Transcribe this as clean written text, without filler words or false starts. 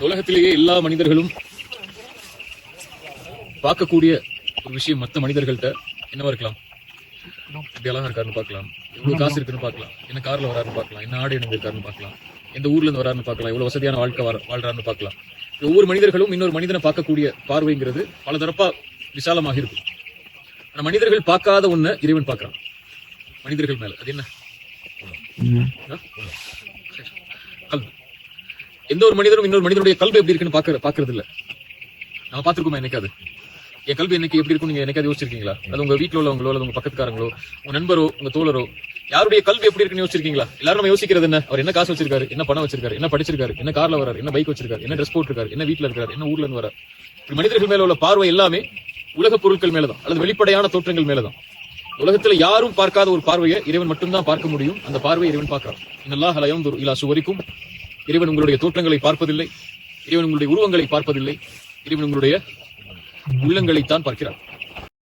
உலகத்திலேயே எல்லா மனிதர்களும் பார்க்கக்கூடிய ஒரு விஷயம் மற்ற மனிதர்கள்ட்ட என்னவா இருக்கலாம்? இப்படி அழகா இருக்காருன்னு பார்க்கலாம், எவ்வளவு காசு இருக்குன்னு பார்க்கலாம், என்ன கார்ல வராருன்னு பார்க்கலாம், என்ன ஆடை இருக்காருன்னு பார்க்கலாம், எந்த ஊர்ல இருந்து வராருன்னு பார்க்கலாம், எவ்வளவு வசதியான வாழ்க்கை வாழ்றாருன்னு பார்க்கலாம். ஒவ்வொரு மனிதர்களும் இன்னொரு மனிதனை பார்க்கக்கூடிய பார்வைங்கிறது பல தரப்பா விசாலமாக இருக்கும். ஆனா மனிதர்கள் பார்க்காத ஒண்ணு இறைவன் பார்க்கிறான் மனிதர்கள் மேல. அது என்ன? கல்வி. எந்த ஒரு மனிதரும் இன்னொரு மனிதனுடைய கல்வி எப்படி இருக்குன்னு பாக்குறது இல்ல. நம்ம பாத்துருக்கோமா என்னைக்காது? என் கல்வி என்னைக்கு எப்படி இருக்கும் நீங்க என்னைக்காவது யோசிச்சிருக்கீங்களா? அது உங்க வீட்டுல உள்ளவங்களோ அல்லது உங்க பக்கத்துக்காரங்களோ உங்க நண்பரோ உங்க தோழரோ யாருடைய கல்வி எப்படி இருக்குன்னு யோசிச்சிருக்கீங்களா? எல்லாரும் நம்ம யோசிக்கிறது என்ன? அவர் என்ன காசு வச்சிருக்காரு, என்ன பணம் வச்சிருக்காரு, என்ன படிச்சிருக்காரு, என்ன கார்ல வராரு, என்ன பைக் வச்சிருக்காரு, என்ன ட்ரெஸ் போட்டிருக்காரு, என்ன வீட்டுல இருக்காரு, என்ன ஊர்ல இருந்து வராரு. இப்படி மனிதர்கள் மேல உள்ள பார்வை எல்லாமே உலக பொருட்கள் மேலதான் அல்லது வெளிப்படையான தோற்றங்கள் மேலதான். உலகத்துல யாரும் பார்க்காத ஒரு பார்வையை இறைவன் மட்டும்தான் பார்க்க முடியும். அந்த பார்வையை இறைவன் பார்க்கிறான். இன்னல்லாஹ் லா யன்துரு இலா சுவரிக்கும். இறைவன் உங்களுடைய தோற்றங்களை பார்ப்பதில்லை, இறைவன் உங்களுடைய உருவங்களை பார்ப்பதில்லை, இறைவன் உங்களுடைய உள்ளங்களைத்தான் பார்க்கிறான்.